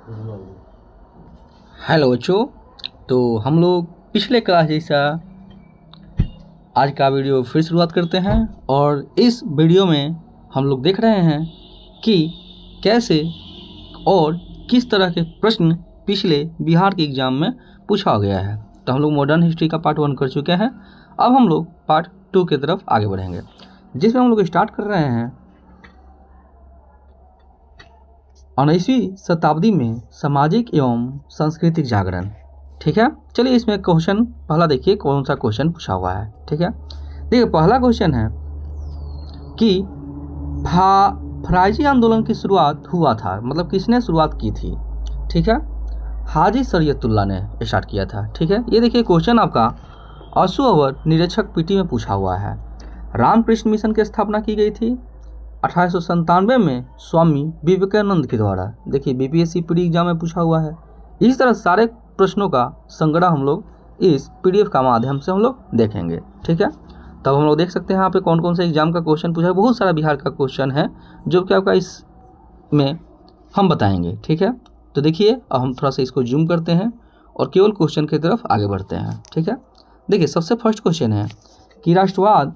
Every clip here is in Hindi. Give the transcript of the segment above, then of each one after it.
हेलो बच्चों। तो हम लोग पिछले क्लास जैसा आज का वीडियो फिर शुरुआत करते हैं और इस वीडियो में हम लोग देख रहे हैं कि कैसे और किस तरह के प्रश्न पिछले बिहार के एग्ज़ाम में पूछा गया है। तो हम लोग मॉडर्न हिस्ट्री का पार्ट 1 कर चुके हैं। अब हम लोग पार्ट 2 की तरफ आगे बढ़ेंगे, जिसमें हम लोग स्टार्ट कर रहे हैं 19वीं शताब्दी में सामाजिक एवं सांस्कृतिक जागरण। ठीक है, चलिए इसमें क्वेश्चन पहला देखिए कौन सा क्वेश्चन पूछा हुआ है। ठीक है, देखिए पहला क्वेश्चन है कि फराजी आंदोलन की शुरुआत हुआ था, मतलब किसने शुरुआत की थी। ठीक है, हाजी शरीयतुल्लाह ने स्टार्ट किया था। ठीक है, ये देखिए क्वेश्चन आपका असु अवर निरीक्षक पीटी में पूछा हुआ है। रामकृष्ण मिशन की स्थापना की गई थी 1897 में स्वामी विवेकानंद के द्वारा। देखिए बीपीएससी प्री एग्जाम में पूछा हुआ है। इस तरह सारे प्रश्नों का संग्रह हम लोग इस पीडीएफ का माध्यम से हम लोग देखेंगे। ठीक है, तब हम लोग देख सकते हैं यहाँ पे कौन कौन से एग्जाम का क्वेश्चन पूछा है। बहुत सारा बिहार का क्वेश्चन है जो कि आपका इसमें हम बताएंगे। ठीक है, तो देखिए अब हम थोड़ा सा इसको जूम करते हैं और केवल क्वेश्चन की तरफ आगे बढ़ते हैं। ठीक है, देखिए सबसे फर्स्ट क्वेश्चन है कि राष्ट्रवाद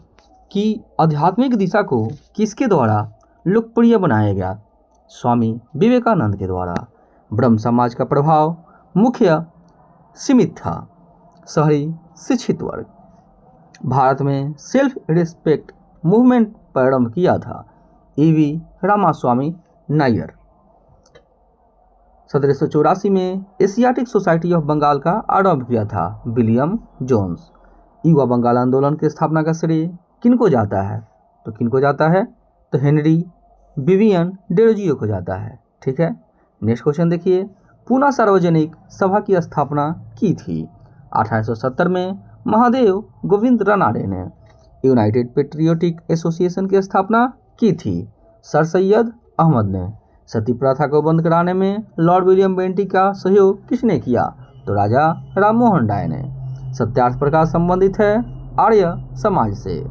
की आध्यात्मिक दिशा को किसके द्वारा लोकप्रिय बनाया गया। स्वामी विवेकानंद के द्वारा। ब्रह्म समाज का प्रभाव मुख्य सीमित था, शहरी शिक्षित वर्ग। भारत में सेल्फ रिस्पेक्ट मूवमेंट प्रारंभ किया था ईवी रामास्वामी नायर। 1784 में एशियाटिक सोसाइटी ऑफ बंगाल का आरंभ किया था विलियम जोन्स। युवा बंगाल आंदोलन की स्थापना का श्रेय किनको जाता है, तो किनको जाता है, तो हेनरी विवियन डेरोजियो को जाता है। ठीक है, नेक्स्ट क्वेश्चन देखिए, पूना सार्वजनिक सभा की स्थापना की थी 1870 में महादेव गोविंद रानाडे ने। यूनाइटेड पेट्रियोटिक एसोसिएशन की स्थापना की थी सर सैयद अहमद ने। सती प्रथा को बंद कराने में लॉर्ड विलियम बेंटिक का सहयोग किसने किया, तो राजा राम मोहन राय ने। सत्यार्थ प्रकाश संबंधित है आर्य समाज से।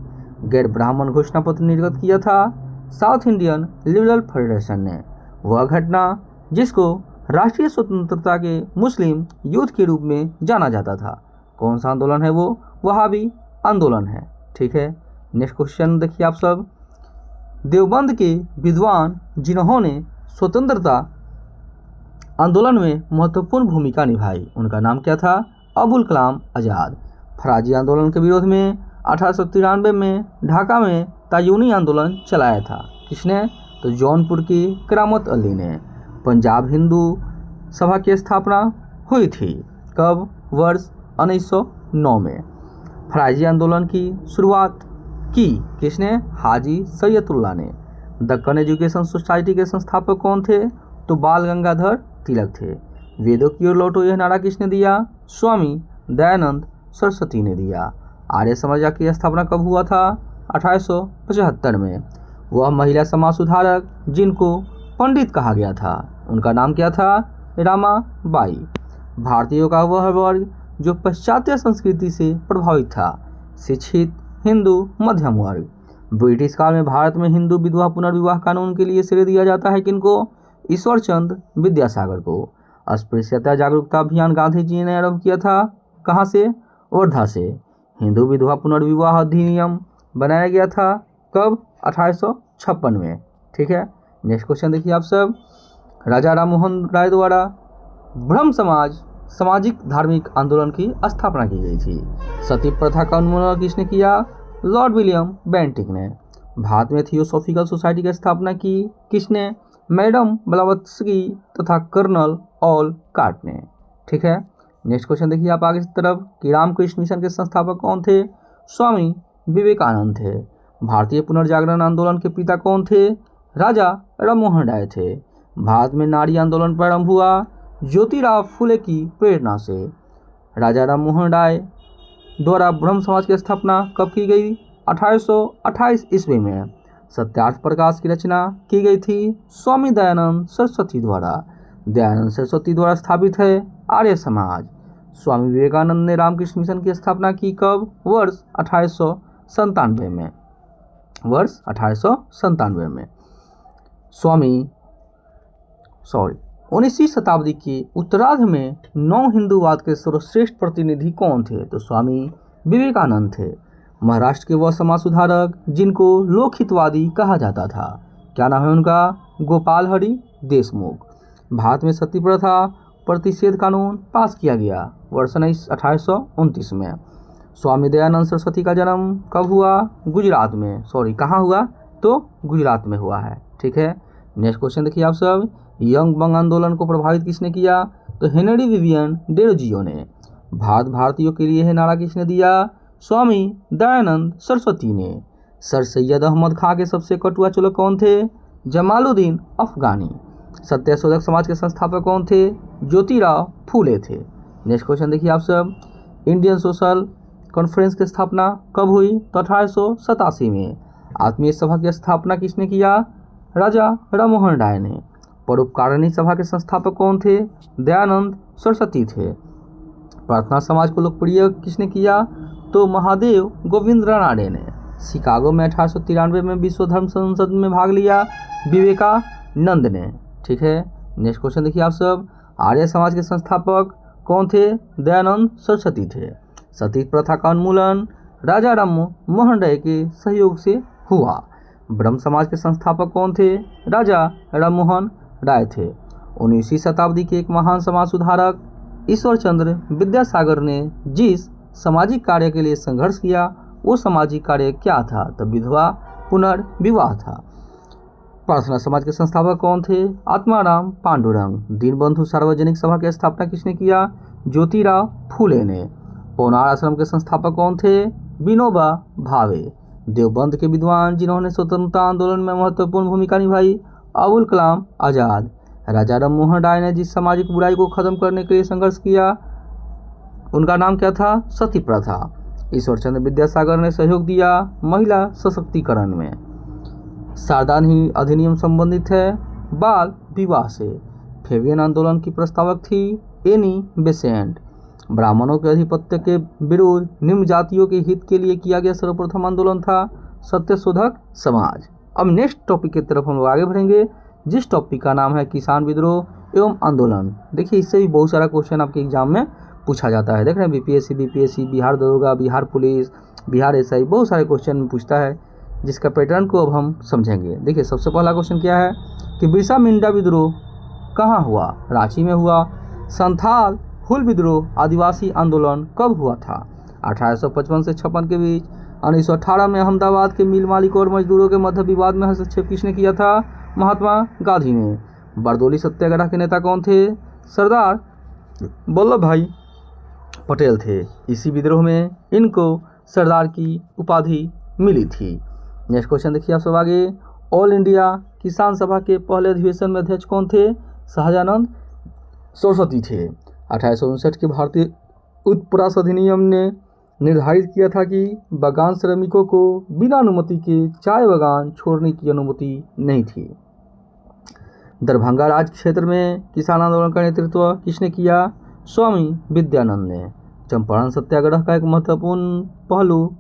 गैर ब्राह्मण घोषणा पत्र निर्गत किया था साउथ इंडियन लिबरल फेडरेशन ने। वह घटना जिसको राष्ट्रीय स्वतंत्रता के मुस्लिम युद्ध के रूप में जाना जाता था, कौन सा आंदोलन है, वो वहाबी आंदोलन है। ठीक है, नेक्स्ट क्वेश्चन देखिए आप सब। देवबंद के विद्वान जिन्होंने स्वतंत्रता आंदोलन में महत्वपूर्ण भूमिका निभाई, उनका नाम क्या था, अबुल कलाम आज़ाद। फराजी आंदोलन के विरोध में 1893 में ढाका में तायूनी आंदोलन चलाया था, किसने, तो जौनपुर की करामत अली ने। पंजाब हिंदू सभा की स्थापना हुई थी कब, वर्ष 1909 में। फराजी आंदोलन की शुरुआत की किसने, हाजी शरीयतुल्लाह ने। दक्कन एजुकेशन सोसाइटी के संस्थापक कौन थे, तो बाल गंगाधर तिलक थे। वेदों की ओर लौटो यह नारा किसने दिया, स्वामी दयानंद सरस्वती ने दिया। आर्य समाज की स्थापना कब हुआ था, 1875 में। वह महिला समाज सुधारक जिनको पंडित कहा गया था, उनका नाम क्या था, रामा बाई। भारतीयों का वह वर्ग जो पाश्चात्य संस्कृति से प्रभावित था, शिक्षित हिंदू मध्यम वर्ग। ब्रिटिश काल में भारत में हिंदू विधवा पुनर्विवाह कानून के लिए श्रेय दिया जाता है किनको, ईश्वरचंद विद्यासागर को। अस्पृश्यता जागरूकता अभियान गांधी जी ने आरंभ किया था, कहाँ से, वर्धा से। हिंदू विधवा पुनर्विवाह अधिनियम बनाया गया था कब, 1856 में। ठीक है, नेक्स्ट क्वेश्चन देखिए आप सब। राजा राम मोहन राय द्वारा ब्रह्म समाज सामाजिक धार्मिक आंदोलन की स्थापना की गई थी। सती प्रथा का उन्मूलन किसने किया, लॉर्ड विलियम बेंटिक ने। भारत में थियोसॉफिकल सोसाइटी की स्थापना की किसने, मैडम ब्लावत्स्की तथा कर्नल ऑल कार्ट ने। ठीक है, नेक्स्ट क्वेश्चन देखिए आप आगे की तरफ कि रामकृष्ण मिशन के संस्थापक कौन थे, स्वामी विवेकानंद थे। भारतीय पुनर्जागरण आंदोलन के पिता कौन थे, राजा राममोहन राय थे। भारत में नारी आंदोलन प्रारंभ हुआ ज्योतिराव फुले की प्रेरणा से। राजा राममोहन राय द्वारा ब्रह्म समाज की स्थापना कब की गई, 1828 ईस्वी में। सत्यार्थ प्रकाश की रचना की गई थी स्वामी दयानंद सरस्वती द्वारा। दयानंद सरस्वती द्वारा स्थापित है आर्य समाज। स्वामी विवेकानंद ने रामकृष्ण मिशन की स्थापना की कब, वर्ष 1897 में। वर्ष 1897 में। 19वीं शताब्दी के उत्तरार्ध में नव हिंदूवाद के सर्वश्रेष्ठ प्रतिनिधि कौन थे? तो स्वामी विवेकानंद थे। महाराष्ट्र के वह समाज सुधारक जिनको लोकहितवादी कहा जाता था, क्या नाम है उनका? गोपाल हरि देशमुख। भारत में सती प्रथा प्रतिषेध कानून पास किया गया वर्ष 1829 में। स्वामी दयानंद सरस्वती का जन्म कब हुआ? गुजरात में, कहाँ हुआ? तो गुजरात में हुआ है। ठीक है, नेक्स्ट क्वेश्चन देखिए आप सब। यंग बंग आंदोलन को प्रभावित किसने किया? तो हेनरी विवियन डेरोजियो ने। भारत भारतीयों के लिए है नारा किसने दिया? स्वामी दयानंद सरस्वती ने। सर सैयद अहमद खां के सबसे कटुआ चुलक कौन थे? जमालुद्दीन अफगानी। सत्यशोधक समाज के संस्थापक कौन थे? ज्योतिराव फूले थे। नेक्स्ट क्वेश्चन देखिए आप सब। इंडियन सोशल कॉन्फ्रेंस की स्थापना कब हुई? तो 1887 में। आत्मीय सभा की स्थापना किसने किया? राजा राममोहन राय ने। परोपकारिणी सभा के संस्थापक कौन थे? दयानंद सरस्वती थे। प्रार्थना समाज को लोकप्रिय किसने किया? तो महादेव गोविंद रानडे ने। शिकागो में 1893 में विश्व धर्म संसद में भाग लिया विवेकानंद ने। ठीक है, नेक्स्ट क्वेश्चन देखिए आप सब। आर्य समाज के संस्थापक कौन थे? दयानंद सरस्वती थे। सती प्रथा का उन्मूलन राजा राममोहन राय के सहयोग से हुआ। ब्रह्म समाज के संस्थापक कौन थे? राजा राममोहन राय थे। 19वीं शताब्दी के एक महान समाज सुधारक ईश्वर चंद्र विद्यासागर ने जिस सामाजिक कार्य के लिए संघर्ष किया वो सामाजिक कार्य क्या था? तो विधवा पुनर्विवाह था। प्रार्थना समाज के संस्थापक कौन थे? आत्माराम पांडुरंग। दीनबंधु सार्वजनिक सभा की स्थापना किसने किया? ज्योतिराव फूले ने। पौनार आश्रम के संस्थापक कौन थे? विनोबा भावे। देवबंद के विद्वान जिन्होंने स्वतंत्रता आंदोलन में महत्वपूर्ण भूमिका निभाई? अबुल कलाम आजाद। राजा राममोहन राय ने जिस सामाजिक बुराई को खत्म करने के लिए संघर्ष किया उनका नाम क्या था? सती प्रथा। ईश्वर चंद्र विद्यासागर ने सहयोग दिया महिला सशक्तिकरण में। शारदा अधिनियम संबंधित है बाल विवाह से। फेबियन आंदोलन की प्रस्तावक थी एनी बेसेंट। ब्राह्मणों के आधिपत्य के विरुद्ध निम्न जातियों के हित के लिए किया गया सर्वप्रथम आंदोलन था सत्यशोधक समाज। अब नेक्स्ट टॉपिक की तरफ हम लोग आगे बढ़ेंगे, जिस टॉपिक का नाम है किसान विद्रोह एवं आंदोलन। देखिए, इससे भी बहुत सारा क्वेश्चन आपके एग्जाम में पूछा जाता है। देख रहे हैं, बीपीएससी, बिहार दरोगा, बिहार पुलिस, बिहार एसआई, बहुत सारे क्वेश्चन पूछता है, जिसका पैटर्न को अब हम समझेंगे। देखिए, सबसे पहला क्वेश्चन क्या है कि बिरसा मुंडा विद्रोह कहाँ हुआ? रांची में हुआ। संथाल हुल विद्रोह आदिवासी आंदोलन कब हुआ था? 1855 से 56 के बीच। 1918 में अहमदाबाद के मिल मालिकों और मजदूरों के मध्य विवाद में हस्तक्षेप किसने किया था? महात्मा गांधी ने। बारदोली सत्याग्रह के नेता कौन थे? सरदार वल्लभ भाई पटेल थे। इसी विद्रोह में इनको सरदार की उपाधि मिली थी। नेक्स्ट क्वेश्चन देखिए आप सब आगे। ऑल इंडिया किसान सभा के पहले अधिवेशन में अध्यक्ष कौन थे? सहजानंद सरस्वती थे। 1859 के भारतीय उत्प्रास अधिनियम ने निर्धारित किया था कि बागान श्रमिकों को बिना अनुमति के चाय बागान छोड़ने की अनुमति नहीं थी। दरभंगा राज क्षेत्र में किसान आंदोलन का नेतृत्व किसने किया? स्वामी विद्यानंद ने। चंपारण सत्याग्रह का एक महत्वपूर्ण पहलू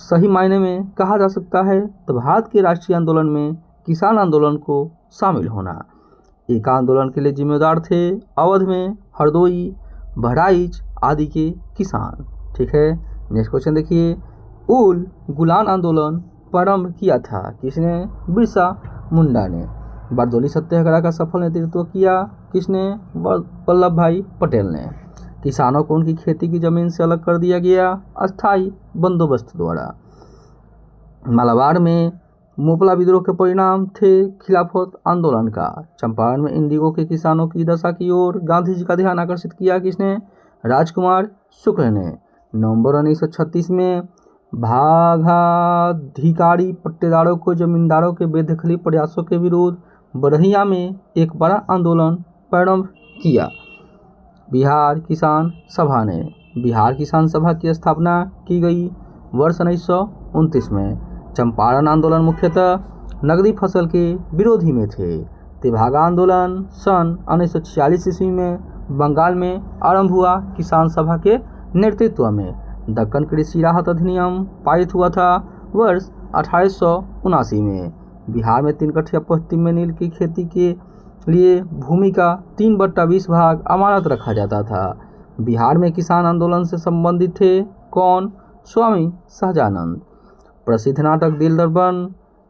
सही मायने में कहा जा सकता है तो भारत के राष्ट्रीय आंदोलन में किसान आंदोलन को शामिल होना। एक आंदोलन के लिए जिम्मेदार थे अवध में हरदोई, बहराइच आदि के किसान। ठीक है, नेक्स्ट क्वेश्चन देखिए। उल गुलान आंदोलन प्रारंभ किया था किसने? बिरसा मुंडा ने। बारदोली सत्याग्रह का सफल नेतृत्व किया किसने? वल्लभ भाई पटेल ने। किसानों को उनकी खेती की जमीन से अलग कर दिया गया अस्थायी बंदोबस्त द्वारा। मालाबार में मोपला विद्रोह के परिणाम थे खिलाफत आंदोलन का। चंपारण में इंडिगो के किसानों की दशा की ओर गांधी जी का ध्यान आकर्षित किया किसने? राजकुमार शुक्ल ने। नवंबर 1936 में भागाधिकारी पट्टेदारों को जमींदारों के बेदखली प्रयासों के विरुद्ध बरहिया में एक बड़ा आंदोलन प्रारंभ किया। बिहार किसान सभा ने। बिहार किसान सभा की स्थापना की गई वर्ष 1929 में। चंपारण आंदोलन मुख्यतः नकदी फसल के विरोधी में थे। तेभागा आंदोलन सन 1946 ईस्वी में बंगाल में आरंभ हुआ किसान सभा के नेतृत्व में। दक्कन कृषि राहत अधिनियम पारित हुआ था वर्ष 1879 में। बिहार में 3 कठिया पश्चिम में नील की खेती के लिए भूमि का 3/20 भाग अमानत रखा जाता था। बिहार में किसान आंदोलन से संबंधित थे कौन? स्वामी सहजानंद। प्रसिद्ध नाटक दिल दर्पण,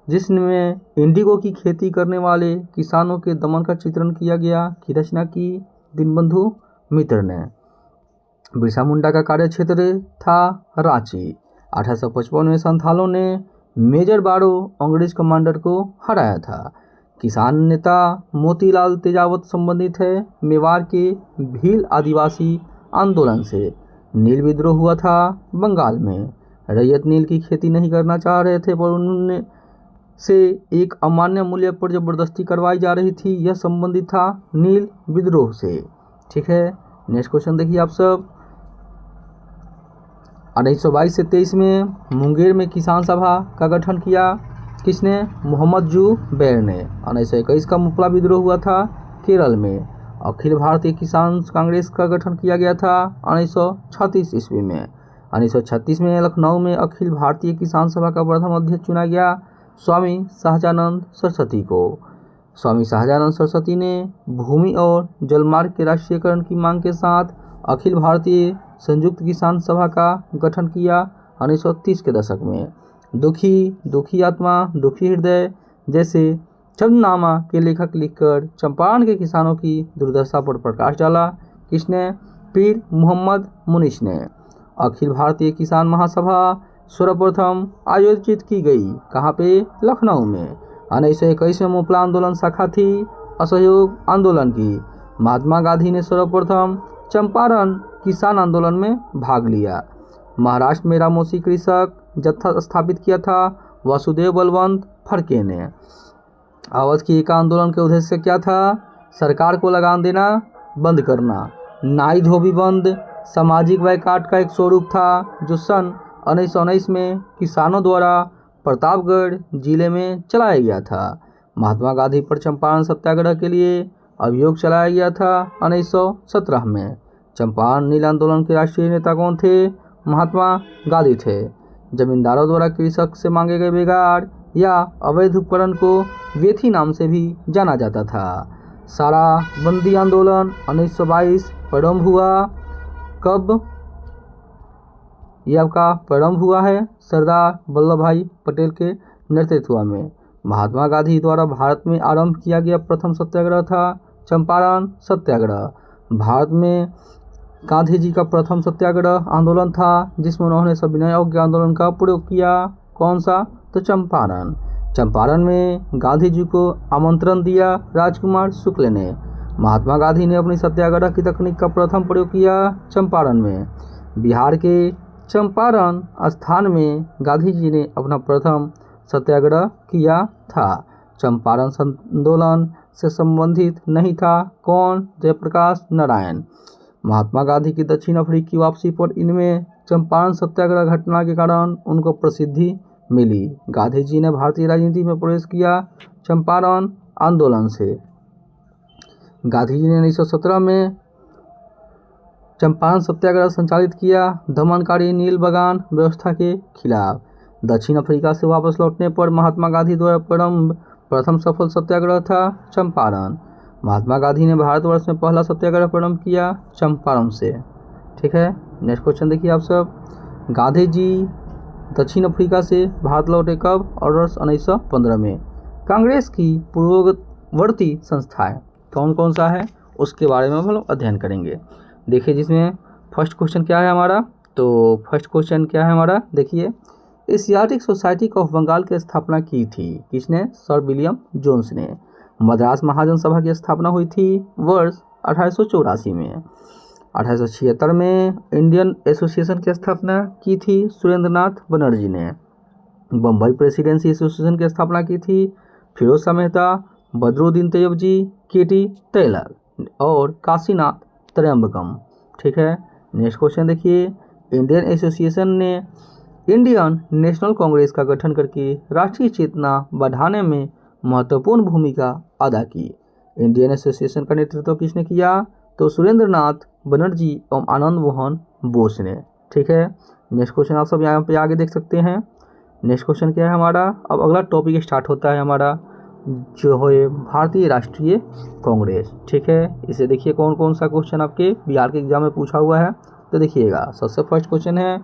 जिसमें इंडिगो की खेती करने वाले किसानों के दमन का चित्रण किया गया, की रचना की दीनबंधु मित्र ने। बिरसा मुंडा का कार्यक्षेत्र था रांची। 1855 में संथालों ने मेजर बारो अंग्रेज कमांडर को हराया था। किसान नेता मोतीलाल तेजावत संबंधित है मेवाड़ के भील आदिवासी आंदोलन से। नील विद्रोह हुआ था बंगाल में। रैयत नील की खेती नहीं करना चाह रहे थे, पर उन्होंने से एक अमान्य मूल्य पर जबरदस्ती करवाई जा रही थी। यह संबंधित था नील विद्रोह से। ठीक है, नेक्स्ट क्वेश्चन देखिए आप सब। 1922 से 23 में मुंगेर में किसान सभा का गठन किया, किसने? मोहम्मद जुबैर ने। 1921 का मुपला विद्रोह हुआ था केरल में। अखिल भारतीय किसान कांग्रेस का गठन किया गया था 1936 ईस्वी में। 1936 में लखनऊ में अखिल भारतीय किसान सभा का प्रथम अध्यक्ष चुना गया स्वामी सहजानंद सरस्वती को। स्वामी सहजानंद सरस्वती ने भूमि और जलमार्ग के राष्ट्रीयकरण की मांग के साथ अखिल भारतीय संयुक्त किसान सभा का गठन किया 1930 के दशक में। दुखी आत्मा दुखी हृदय जैसे चंदनामा के लेखक लिखकर चंपारण के किसानों की दुर्दशा पर प्रकाश डाला, किसने? पीर मोहम्मद मुनीस ने। अखिल भारतीय किसान महासभा सर्वप्रथम आयोजित की गई, कहाँ पे? लखनऊ में। 1921 में मुपला आंदोलन शाखा थी असहयोग आंदोलन की। महात्मा गांधी ने सर्वप्रथम चंपारण किसान आंदोलन में भाग लिया। महाराष्ट्र में रामोसी कृषक जत्था स्थापित किया था वासुदेव बलवंत फड़के ने। अवध की एका आंदोलन के उद्देश्य क्या था? सरकार को लगान देना बंद करना। नाई धोबी बंद सामाजिक बायकॉट का एक स्वरूप था जो सन 1919 में किसानों द्वारा प्रतापगढ़ जिले में चलाया गया था। महात्मा गांधी पर चंपारण सत्याग्रह के लिए अभियोग चलाया गया था 1917 में। चंपारण नील आंदोलन के राष्ट्रीय नेता कौन थे? महात्मा गांधी थे। जमींदारों द्वारा कृषक से मांगे गए बिगाड़ या अवैध उपकरण को वेथी नाम से भी जाना जाता था। सारा बंदी आंदोलन 1922 प्रारंभ हुआ, कब? यह आपका प्रारंभ हुआ है सरदार वल्लभ भाई पटेल के नेतृत्व में। महात्मा गांधी द्वारा भारत में आरंभ किया गया प्रथम सत्याग्रह था चंपारण सत्याग्रह। भारत में गांधी जी का प्रथम सत्याग्रह आंदोलन था जिसमें उन्होंने सविनय अवज्ञा आंदोलन का प्रयोग किया। कौन सा? तो चंपारण। चंपारण में गांधी जी को आमंत्रण दिया राजकुमार शुक्ल ने। महात्मा गांधी ने अपनी सत्याग्रह की तकनीक का प्रथम प्रयोग किया चंपारण में। बिहार के चंपारण स्थान में गांधी जी ने अपना प्रथम सत्याग्रह किया था। चंपारण आंदोलन से संबंधित नहीं था कौन? जयप्रकाश नारायण। महात्मा गांधी की दक्षिण अफ्रीकी वापसी पर इनमें चंपारण सत्याग्रह घटना के कारण उनको प्रसिद्धि मिली। गांधी जी ने भारतीय राजनीति में प्रवेश किया चंपारण आंदोलन से। गांधी जी ने 1917 में चंपारण सत्याग्रह संचालित किया दमनकारी नील बगान व्यवस्था के खिलाफ। दक्षिण अफ्रीका से वापस लौटने पर महात्मा गांधी द्वारा प्रथम सफल सत्याग्रह था चंपारण। महात्मा गांधी ने भारतवर्ष में पहला सत्याग्रह प्रारंभ किया चंपारण से। ठीक है, नेक्स्ट क्वेश्चन देखिए आप सब। गांधी जी दक्षिण अफ्रीका से भारत लौटे कब? और वर्ष 1915 में। कांग्रेस की पूर्ववर्ती संस्थाएं कौन कौन सा है उसके बारे में हम लोग अध्ययन करेंगे। देखिए जिसमें फर्स्ट क्वेश्चन क्या है हमारा, तो फर्स्ट क्वेश्चन क्या है हमारा, देखिए एशियाटिक सोसाइटी ऑफ बंगाल की स्थापना की थी, किसने? सर विलियम जोन्स ने। मद्रास महाजन सभा की स्थापना हुई थी वर्ष 1884 में। 1876 में इंडियन एसोसिएशन की स्थापना की थी सुरेंद्रनाथ बनर्जी ने। बम्बई प्रेसिडेंसी एसोसिएशन की स्थापना की थी फिरोज शाह मेहता, बदरुद्दीन तैयबजी, केटी टेलर और काशीनाथ त्र्यंबकम। ठीक है, नेक्स्ट क्वेश्चन देखिए। इंडियन एसोसिएशन ने इंडियन नेशनल कांग्रेस का गठन करके राष्ट्रीय चेतना बढ़ाने में महत्वपूर्ण भूमिका अदा की। इंडियन एसोसिएशन का नेतृत्व किसने किया? तो सुरेंद्रनाथ बनर्जी एवं आनंद मोहन बोस ने। ठीक है, नेक्स्ट क्वेश्चन आप सब यहाँ पे आगे देख सकते हैं। नेक्स्ट क्वेश्चन क्या है हमारा, अब अगला टॉपिक स्टार्ट होता है हमारा जो है भारतीय राष्ट्रीय कांग्रेस। ठीक है, इसे देखिए कौन कौन सा क्वेश्चन आपके बिहार के एग्जाम में पूछा हुआ है। तो देखिएगा, सबसे फर्स्ट क्वेश्चन है,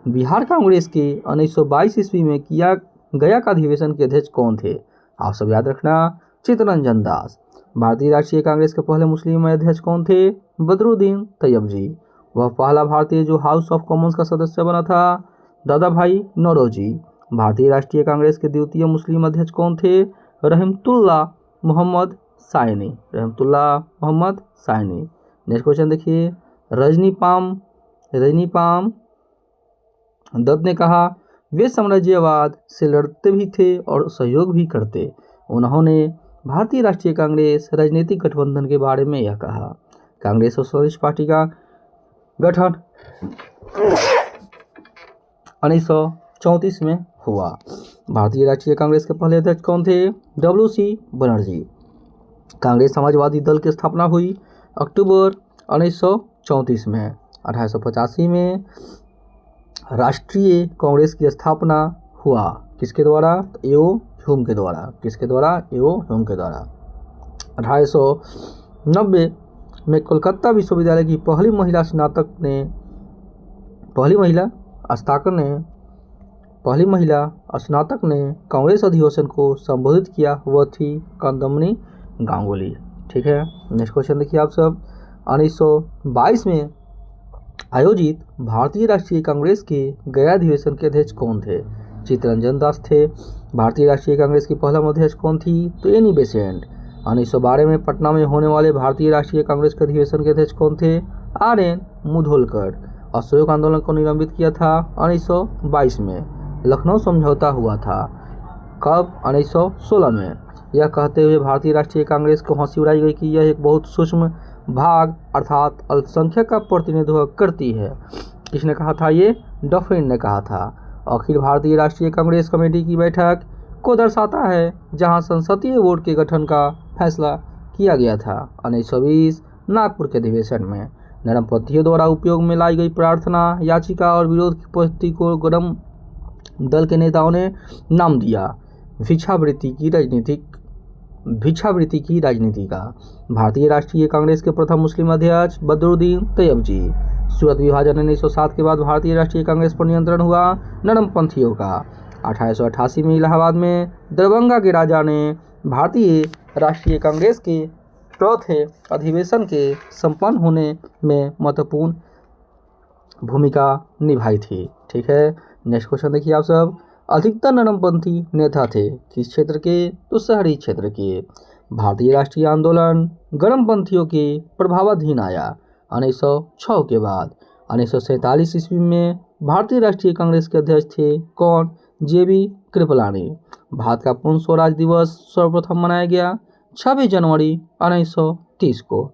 बिहार कांग्रेस के 1922 ईस्वी में किया गया का अधिवेशन के अध्यक्ष कौन थे? आप सब याद रखना, चित्तरंजन दास। भारतीय राष्ट्रीय कांग्रेस के पहले मुस्लिम अध्यक्ष कौन थे? बदरुद्दीन तैयबजी। वह पहला भारतीय जो हाउस ऑफ कॉमन्स का सदस्य बना था? दादा भाई नौरोजी। भारतीय राष्ट्रीय कांग्रेस के द्वितीय मुस्लिम अध्यक्ष कौन थे? रहमतुल्लाह मोहम्मद सायनी। रहमतुल्लाह मोहम्मद सायनी। नेक्स्ट क्वेश्चन देखिए, रजनी पाम दत्त ने कहा, वे साम्राज्यवाद से लड़ते भी थे और सहयोग भी करते। उन्होंने भारतीय राष्ट्रीय कांग्रेस राजनीतिक गठबंधन के बारे में यह कहा। कांग्रेस सोशलिस्ट पार्टी का गठन 1934 में हुआ। भारतीय राष्ट्रीय कांग्रेस के पहले अध्यक्ष कौन थे? WC बनर्जी। कांग्रेस समाजवादी दल की स्थापना हुई अक्टूबर 1934 में। 1885 में राष्ट्रीय कांग्रेस की स्थापना हुआ किसके द्वारा? एओ ह्यूम के द्वारा। किसके द्वारा? एओ ह्यूम के द्वारा। 1890 में कोलकाता विश्वविद्यालय की पहली महिला स्नातक ने कांग्रेस अधिवेशन को संबोधित किया, वह थी कादम्बिनी गांगुली। ठीक है, नेक्स्ट क्वेश्चन देखिए आप सब, 1922 में आयोजित भारतीय राष्ट्रीय कांग्रेस के गया अधिवेशन के अध्यक्ष कौन थे? चित्तरंजन दास थे। भारतीय राष्ट्रीय कांग्रेस की पहला अध्यक्ष कौन थी? तो एनी बेसेंट। 1912 में पटना में होने वाले भारतीय राष्ट्रीय कांग्रेस के अधिवेशन के अध्यक्ष कौन थे? RN मुधोलकर। असहयोग आंदोलन को निलंबित किया था 1922 में। लखनऊ समझौता हुआ था कब? 1916 में। यह कहते हुए भारतीय राष्ट्रीय कांग्रेस को हंसी उड़ाई गई कि यह एक बहुत सूक्ष्म भाग अर्थात अल्पसंख्यक का प्रतिनिधित्व करती है। किसने कहा था ये? डफरिन ने कहा था। अखिल भारतीय राष्ट्रीय कांग्रेस कमेटी की बैठक को दर्शाता है जहां संसदीय बोर्ड के गठन का फैसला किया गया था 1920 नागपुर के अधिवेशन में। नरमपंथियों द्वारा उपयोग में लाई गई प्रार्थना याचिका और विरोध की उपस्थिति को गरम दल के नेताओं ने नाम दिया भिक्षावृत्ति की राजनीति का। भारतीय राष्ट्रीय कांग्रेस के प्रथम मुस्लिम अध्यक्ष बदरुद्दीन तैयबजी। सूरत विभाजन 1907 के बाद भारतीय राष्ट्रीय कांग्रेस पर नियंत्रण हुआ नरमपंथियों का। 1888 में इलाहाबाद में दरभंगा के राजा ने भारतीय राष्ट्रीय कांग्रेस के चौथे अधिवेशन के संपन्न होने में महत्वपूर्ण भूमिका निभाई थी। ठीक है, नेक्स्ट क्वेश्चन देखिए आप सब, अधिकतर नरमपंथी नेता थे किस क्षेत्र के? तो शहरी क्षेत्र के। भारतीय राष्ट्रीय आंदोलन गर्मपंथियों के प्रभावाधीन आया 1906 के बाद। 1947 ईस्वी में भारतीय राष्ट्रीय कांग्रेस के अध्यक्ष थे कौन? JB कृपलानी। भारत का पूर्ण स्वराज दिवस सर्वप्रथम मनाया गया 26 जनवरी 1930 को।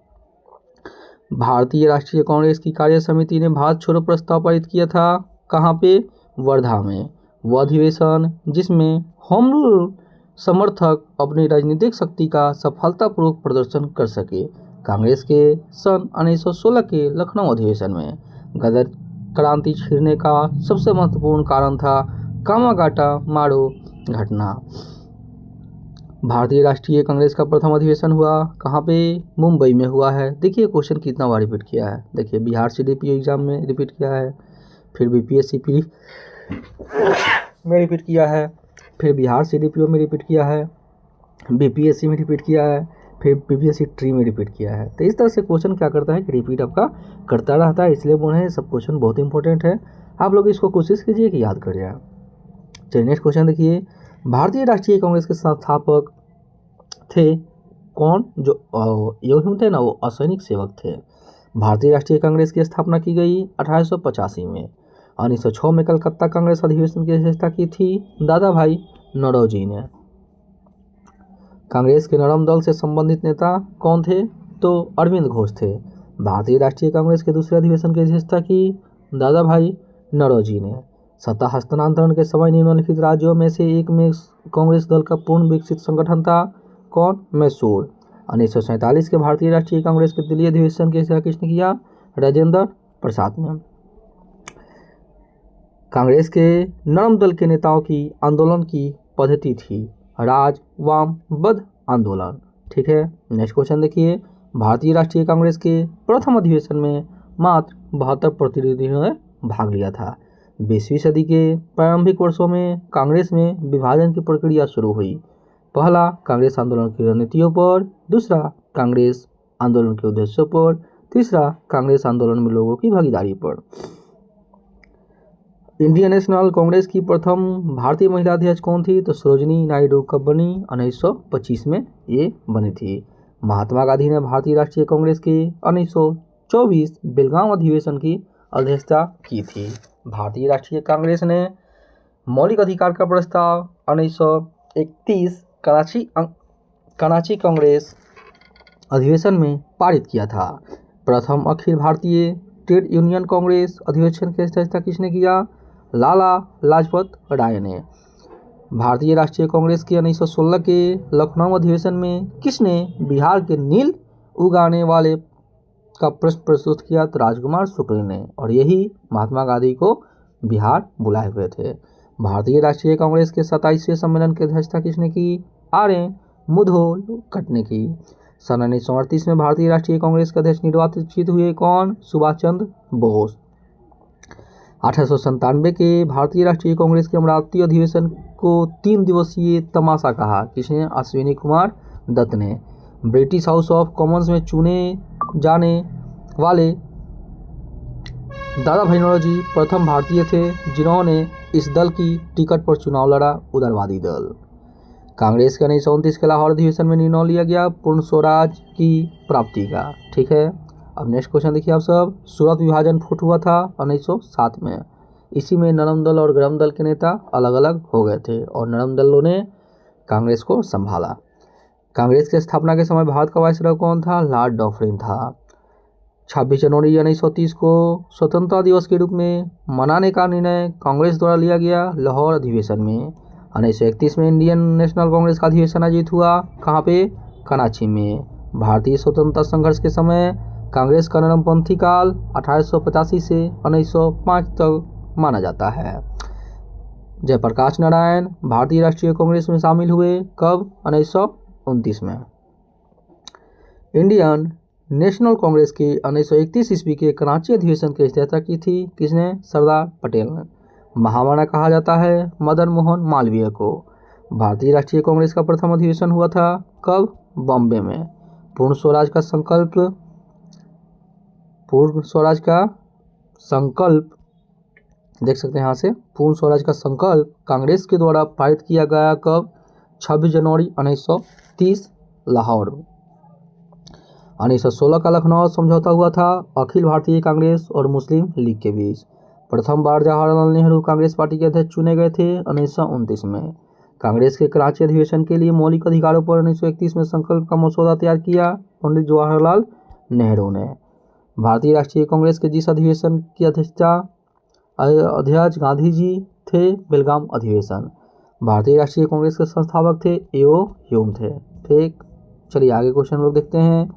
भारतीय राष्ट्रीय कांग्रेस की कार्य समिति ने भारत छोड़ो प्रस्ताव पारित किया था कहाँ पे? वर्धा में। वह अधिवेशन जिसमें होम रूल समर्थक अपनी राजनीतिक शक्ति का सफलतापूर्वक प्रदर्शन कर सके। कांग्रेस के सन 1916 के लखनऊ अधिवेशन में गदर क्रांति छिड़ने का सबसे महत्वपूर्ण कारण था कामागाटा मारो घटना। भारतीय राष्ट्रीय कांग्रेस का प्रथम अधिवेशन हुआ कहाँ पे? मुंबई में हुआ है। देखिए क्वेश्चन कितना बार रिपीट किया है। देखिए बिहार CDPO एग्जाम में रिपीट किया है, फिर BPSC में रिपीट किया है, फिर बिहार CDPO में रिपीट किया है, BPSC में रिपीट किया है, फिर BPSC ट्री में रिपीट किया है। तो इस तरह से क्वेश्चन क्या करता है कि रिपीट आपका करता रहता है, इसलिए बोल रहे हैं सब क्वेश्चन बहुत इंपॉर्टेंट है। आप लोग इसको कोशिश कीजिए कि याद कर जाए। चलिए नेक्स्ट क्वेश्चन देखिए, भारतीय राष्ट्रीय कांग्रेस के संस्थापक थे कौन? जो यूं थे ना, वो असैनिक सेवक थे। भारतीय राष्ट्रीय कांग्रेस की स्थापना की गई 1885 में। 1906 में कलकत्ता कांग्रेस अधिवेशन की अध्यक्षता की थी दादा भाई नौरोजी ने। कांग्रेस के नरम दल से संबंधित नेता कौन थे? तो अरविंद घोष थे। भारतीय राष्ट्रीय कांग्रेस के दूसरे अधिवेशन की अध्यक्षता की दादा भाई नौरोजी ने। सत्ता हस्तांतरण के समय निम्नलिखित राज्यों में से एक में कांग्रेस दल का पूर्ण विकसित संगठन था कौन? मैसूर। 1947 के भारतीय राष्ट्रीय कांग्रेस के दिल्ली अधिवेशन की अध्यक्षता किसने किया? राजेंद्र प्रसाद ने। कांग्रेस के नरम दल के नेताओं की आंदोलन की पद्धति थी राजवामबद्ध आंदोलन। ठीक है, नेक्स्ट क्वेश्चन देखिए, भारतीय राष्ट्रीय कांग्रेस के प्रथम अधिवेशन में मात्र 72 प्रतिनिधियों ने भाग लिया था। 20वीं सदी के प्रारंभिक वर्षों में कांग्रेस में विभाजन की प्रक्रिया शुरू हुई। पहला, कांग्रेस आंदोलन की रणनीतियों पर, दूसरा, कांग्रेस आंदोलन के उद्देश्यों पर, तीसरा, कांग्रेस आंदोलन में लोगों की भागीदारी पर। इंडियन नेशनल कांग्रेस की प्रथम भारतीय महिला अध्यक्ष कौन थी? तो सरोजिनी नायडू कब बनी? 1925 में ये बनी थी। महात्मा गांधी ने भारतीय राष्ट्रीय कांग्रेस के 1924 बेलगाम अधिवेशन की अध्यक्षता की थी। भारतीय राष्ट्रीय कांग्रेस ने मौलिक अधिकार का प्रस्ताव 1931 कराची कांग्रेस अधिवेशन में पारित किया था। प्रथम अखिल भारतीय ट्रेड यूनियन कांग्रेस अधिवेशन की अध्यक्षता किसने किया? लाला लाजपत राय ने। भारतीय राष्ट्रीय कांग्रेस के 1916 के लखनऊ अधिवेशन में किसने बिहार के नील उगाने वाले का प्रश्न प्रस्तुत किया? तो राजकुमार शुक्ल ने, और यही महात्मा गांधी को बिहार बुलाए हुए थे। भारतीय राष्ट्रीय कांग्रेस के 27वें सम्मेलन की अध्यक्षता किसने की? आर्य मुधोलकट ने की। सन 1938 में भारतीय राष्ट्रीय कांग्रेस के अध्यक्ष निर्वाचित हुए कौन? सुभाष चंद्र बोस। 1897 के भारतीय राष्ट्रीय कांग्रेस के अमरावती अधिवेशन को 3 दिवसीय तमाशा कहा किसने? अश्विनी कुमार दत्त ने। ब्रिटिश हाउस ऑफ कॉमन्स में चुने जाने वाले दादा भाई नौरोजी प्रथम भारतीय थे जिन्होंने इस दल की टिकट पर चुनाव लड़ा, उदारवादी दल। कांग्रेस के 1929 के लाहौर अधिवेशन में निर्णय लिया गया पूर्ण स्वराज की प्राप्ति का। ठीक है, अब नेक्स्ट क्वेश्चन देखिए आप सब। सूरत विभाजन फुट हुआ था 1907 में। इसी में नरम दल और गरम दल के नेता अलग अलग हो गए थे और नरम दलों ने कांग्रेस को संभाला। कांग्रेस की स्थापना के समय भारत का वायसराय कौन था? लॉर्ड डॉफरिन था। 26 जनवरी 1930 को स्वतंत्रता दिवस के रूप में मनाने का निर्णय कांग्रेस द्वारा लिया गया लाहौर अधिवेशन में। 1931 में इंडियन नेशनल कांग्रेस का अधिवेशन आयोजित हुआ, कहाँ पे? कराची में। भारतीय स्वतंत्रता संघर्ष के समय कांग्रेस का नरमपंथी काल 1885 से 1905 तक माना जाता है। जयप्रकाश नारायण भारतीय राष्ट्रीय कांग्रेस में शामिल हुए कब? 1929 में। इंडियन नेशनल कांग्रेस के 1931 ईस्वी के कराची अधिवेशन की अध्यक्षता की थी किसने? सरदार पटेल ने। महामना कहा जाता है मदन मोहन मालवीय को। भारतीय राष्ट्रीय कांग्रेस का प्रथम अधिवेशन हुआ था कब? बॉम्बे में। पूर्ण स्वराज का संकल्प देख सकते हैं यहाँ से। पूर्ण स्वराज का संकल्प कांग्रेस के द्वारा पारित किया गया कब? 26 जनवरी 1930 लाहौर। 1916 का लखनऊ समझौता हुआ था अखिल भारतीय कांग्रेस और मुस्लिम लीग के बीच। प्रथम बार जवाहरलाल नेहरू कांग्रेस पार्टी के अध्यक्ष चुने गए थे 1929 में। कांग्रेस के कराची अधिवेशन के लिए मौलिक अधिकारों पर 1931 में संकल्प का मसौदा तैयार किया पंडित जवाहरलाल नेहरू ने। भारतीय राष्ट्रीय कांग्रेस के जिस अधिवेशन की अध्यक्ष गांधी जी थे, बेलगाम अधिवेशन। भारतीय राष्ट्रीय कांग्रेस के संस्थापक थे एओ ह्यूम थे। ठीक, चलिए आगे क्वेश्चन लोग देखते हैं।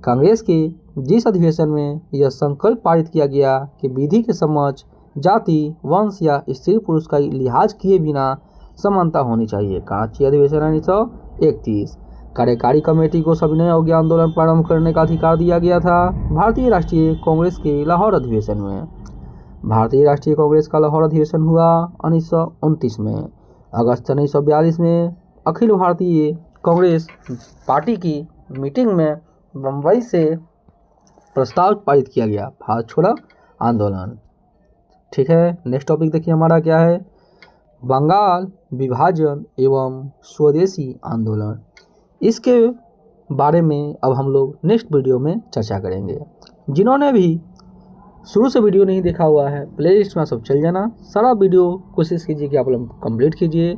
कांग्रेस के जिस अधिवेशन में यह संकल्प पारित किया गया कि विधि के समक्ष जाति, वंश या स्त्री पुरुष का लिहाज किए बिना समानता होनी चाहिए। कराची अधिवेशन 1931। कार्यकारी कमेटी को सविनय अवज्ञा आंदोलन प्रारंभ करने का अधिकार दिया गया था भारतीय राष्ट्रीय कांग्रेस के लाहौर अधिवेशन में। भारतीय राष्ट्रीय कांग्रेस का लाहौर अधिवेशन हुआ 1929 में। अगस्त 1942 में अखिल भारतीय कांग्रेस पार्टी की मीटिंग में बम्बई से प्रस्ताव पारित किया गया, भारत छोड़ो आंदोलन। ठीक है, नेक्स्ट टॉपिक देखिए हमारा क्या है? बंगाल विभाजन एवं स्वदेशी आंदोलन। इसके बारे में अब हम लोग नेक्स्ट वीडियो में चर्चा करेंगे। जिन्होंने भी शुरू से वीडियो नहीं देखा हुआ है, प्लेलिस्ट में सब चल जाना, सारा वीडियो कोशिश कीजिए कि आप लोग कंप्लीट कीजिए।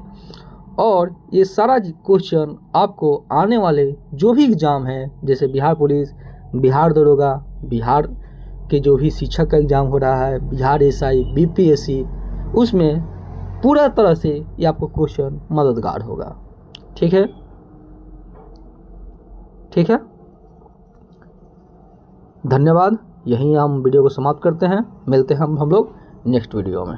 और ये सारा क्वेश्चन आपको आने वाले जो भी एग्ज़ाम है, जैसे बिहार पुलिस, बिहार दरोगा, बिहार के जो भी शिक्षक का एग्ज़ाम हो रहा है, बिहार एसआई, बीपीएससी, उसमें पूरा तरह से ये आपको क्वेश्चन मददगार होगा। ठीक है, ठीक है, धन्यवाद। यहीं हम वीडियो को समाप्त करते हैं। मिलते हैं हम लोग नेक्स्ट वीडियो में।